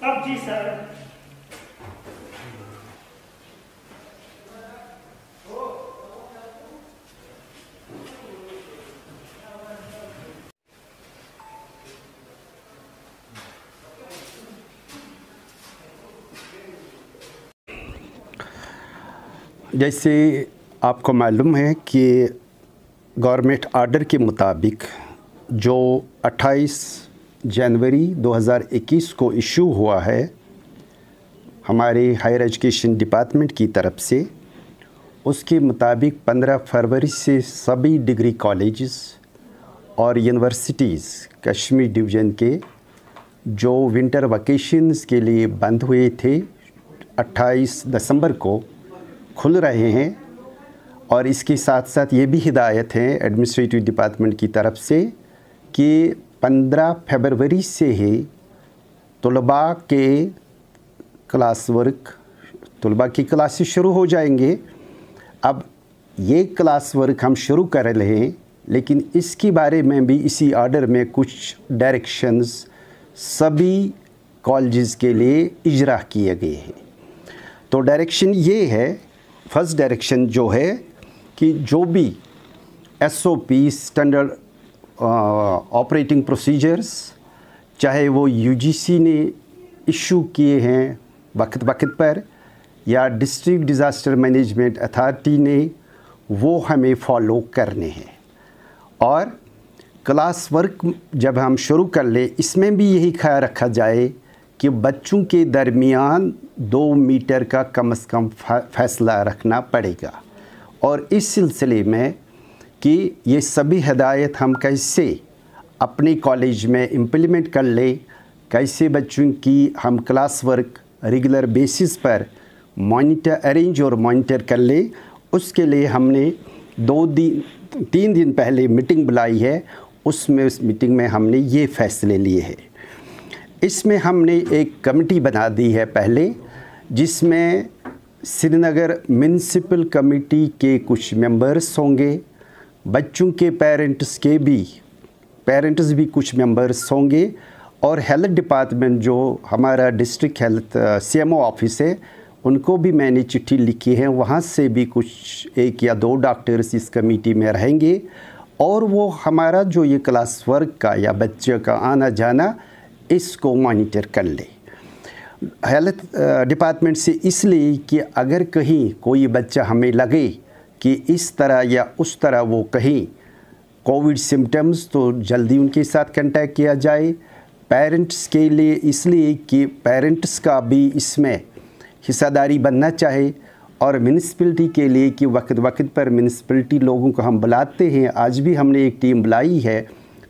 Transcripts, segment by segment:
अब जी सर जैसे आपको मालूम है कि गवर्नमेंट आर्डर के मुताबिक जो 28 जनवरी 2021 को इशू हुआ है हमारे हायर एजुकेशन डिपार्टमेंट की तरफ से, उसके मुताबिक 15 फरवरी से सभी डिग्री कॉलेजेस और यूनिवर्सिटीज़ कश्मीर डिवीज़न के जो विंटर वैकेशंस के लिए बंद हुए थे 28 दिसंबर को खुल रहे हैं। और इसके साथ साथ ये भी हिदायत है एडमिनिस्ट्रेटिव डिपार्टमेंट की तरफ से कि 15 फरवरी से ही तलबा के क्लास वर्क, तलबा की क्लासेस शुरू हो जाएंगे। अब ये क्लास वर्क हम शुरू कर रहे हैं, लेकिन इसके बारे में भी इसी आर्डर में कुछ डायरेक्शंस सभी कॉलेजेस के लिए इजरा किए गए हैं। तो डायरेक्शन ये है, फर्स्ट डायरेक्शन जो है कि जो भी SOP स्टैंडर्ड ऑपरेटिंग प्रोसीजर्स चाहे वो UGC ने इशू किए हैं वक्त पर या डिस्ट्रिक्ट डिज़ास्टर मैनेजमेंट अथॉरिटी ने, वो हमें फॉलो करने हैं। और क्लास वर्क जब हम शुरू कर ले इसमें भी यही ख्याल रखा जाए कि बच्चों के दरमियान 2 मीटर का कम से कम फ़ासला रखना पड़ेगा। और इस सिलसिले में कि ये सभी हिदायत हम कैसे अपने कॉलेज में इम्प्लीमेंट कर ले, कैसे बच्चों की हम क्लास वर्क रेगुलर बेसिस पर अरेंज और मॉनिटर कर ले, उसके लिए हमने 3 दिन पहले मीटिंग बुलाई है। उस मीटिंग में हमने ये फ़ैसले लिए हैं। इसमें हमने एक कमेटी बना दी है पहले, जिसमें श्रीनगर म्यूनिसिपल कमेटी के कुछ मेंबर्स होंगे, बच्चों के पेरेंट्स भी कुछ मेंबर्स होंगे, और हेल्थ डिपार्टमेंट जो हमारा डिस्ट्रिक्ट हेल्थ CMO ऑफिस है उनको भी मैंने चिट्ठी लिखी है, वहाँ से भी कुछ 1 या 2 डॉक्टर्स इस कमेटी में रहेंगे। और वो हमारा जो ये क्लास वर्क का या बच्चे का आना जाना इसको मॉनिटर कर ले। हेल्थ डिपार्टमेंट से इसलिए कि अगर कहीं कोई बच्चा हमें लगे कि इस तरह या उस तरह वो कहीं कोविड सिम्टम्स, तो जल्दी उनके साथ कांटेक्ट किया जाए। पेरेंट्स के लिए इसलिए कि पेरेंट्स का भी इसमें हिस्सेदारी बनना चाहिए, और म्यूनिसिपैलिटी के लिए कि वक्त पर म्यूनिसिपैलिटी लोगों को हम बुलाते हैं। आज भी हमने एक टीम बुलाई है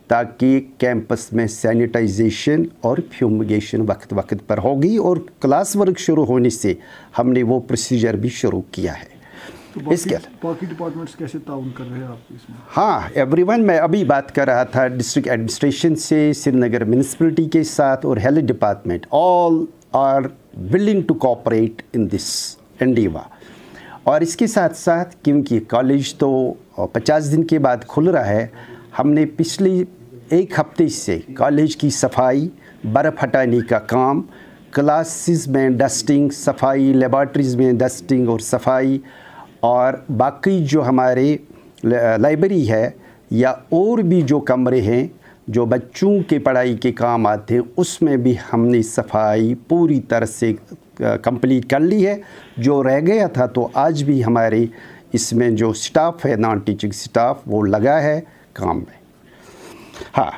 ताकि कैंपस में सैनिटाइजेशन और फ्यूमिगेशन वक्त पर होगी, और क्लास वर्क शुरू होने से हमने वो प्रोसीजर भी शुरू किया है। तो बाकी डिपार्टमेंट्स कैसे ताउन कर रहे हैं आप इसमें? हाँ, एवरीवन, मैं अभी बात कर रहा था डिस्ट्रिक्ट एडमिनिस्ट्रेशन से, श्रीनगर म्यूनिसिपैलिटी के साथ और health department, all are willing to cooperate in this endeavour. और इसके साथ साथ क्योंकि कॉलेज तो 50 दिन के बाद खुल रहा है, हमने पिछले 1 हफ्ते से कॉलेज की सफाई, बर्फ़ हटाने का काम, क्लासेस में डस्टिंग, सफाई, लेबॉर्ट्रीज़ में डस्टिंग और सफाई, और बाकी जो हमारे लाइब्रेरी है या और भी जो कमरे हैं जो बच्चों के पढ़ाई के काम आते हैं, उसमें भी हमने सफाई पूरी तरह से कंप्लीट कर ली है। जो रह गया था तो आज भी हमारे इसमें जो स्टाफ है, नॉन टीचिंग स्टाफ, वो लगा है काम में। हाँ,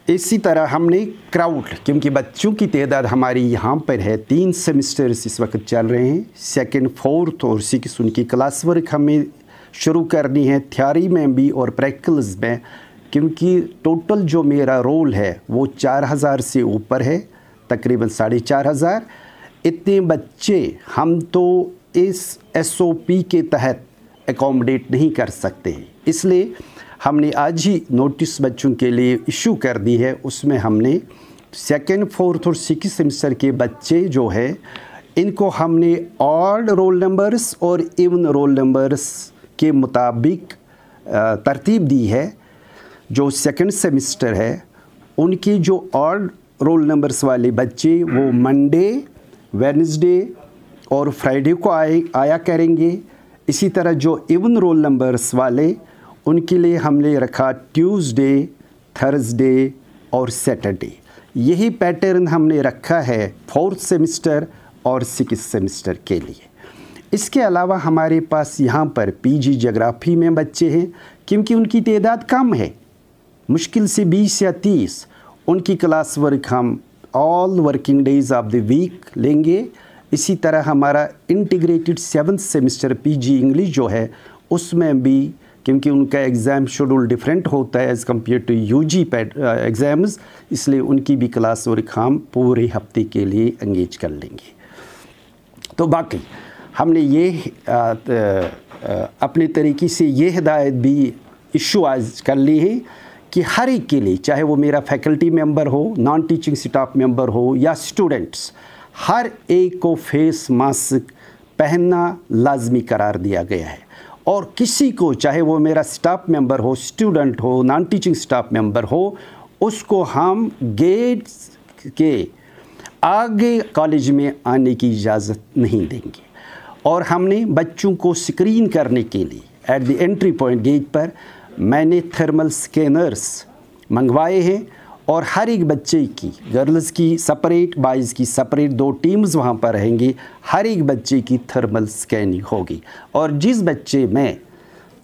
इसी तरह हमने क्राउड, क्योंकि बच्चों की तादाद हमारी यहाँ पर है, 3 सेमेस्टर्स इस वक्त चल रहे हैं, 2nd, 4th और 6th उनकी क्लास वर्क हमें शुरू करनी है, थ्योरी में भी और प्रैक्टिकल्स में, क्योंकि टोटल जो मेरा रोल है वो 4000 से ऊपर है, तकरीबन 4500। इतने बच्चे हम तो इस SOP के तहत एकोमोडेट नहीं कर सकते, इसलिए हमने आज ही नोटिस बच्चों के लिए इशू कर दी है। उसमें हमने 2nd, 4th और 6th सेमेस्टर के बच्चे जो है इनको हमने ऑड रोल नंबर्स और इवन रोल नंबर्स के मुताबिक तरतीब दी है। जो सेकंड सेमेस्टर है उनके जो ऑड रोल नंबर्स वाले बच्चे वो मंडे, वेडनेसडे और फ्राइडे को आया करेंगे। इसी तरह जो इवन रोल नंबर्स वाले उनके लिए हमने रखा ट्यूसडे, थर्सडे और सैटरडे। यही पैटर्न हमने रखा है फोर्थ सेमेस्टर और सिक्स्थ सेमेस्टर के लिए। इसके अलावा हमारे पास यहाँ पर पीजी ज्योग्राफी में बच्चे हैं, क्योंकि उनकी तादाद कम है, मुश्किल से 20 या 30। उनकी क्लास वर्क हम all working days of the week लेंगे। इसी तरह हमारा integrated 7th semester PG English जो है उसमें भी, क्योंकि उनका एग्ज़ाम शेड्यूल डिफरेंट होता है as compare to UG exams, इसलिए उनकी भी क्लास वर्क हम पूरे हफ्ते के लिए एंगेज कर लेंगे। तो बाकी हमने ये अपने तरीके से ये हिदायत भी इशू आज कर ली है कि हर एक के लिए, चाहे वो मेरा फैकल्टी मेंबर हो, नॉन टीचिंग स्टाफ मेंबर हो या स्टूडेंट्स, हर एक को फेस मास्क पहनना लाजमी करार दिया गया है। और किसी को, चाहे वो मेरा स्टाफ मेंबर हो, स्टूडेंट हो, नॉन टीचिंग स्टाफ मेंबर हो, उसको हम गेट के आगे कॉलेज में आने की इजाज़त नहीं देंगे। और हमने बच्चों को स्क्रीन करने के लिए at the entry point gate पर मैंने थर्मल स्कैनर्स मंगवाए हैं, और हर एक बच्चे की, गर्ल्स की सेपरेट, बॉयज़ की सेपरेट, 2 टीम्स वहाँ पर रहेंगी। हर एक बच्चे की थर्मल स्कैनिंग होगी, और जिस बच्चे में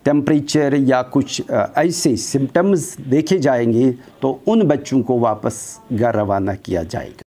टेम्परेचर या कुछ ऐसे सिम्टम्स देखे जाएंगे तो उन बच्चों को वापस घर रवाना किया जाएगा।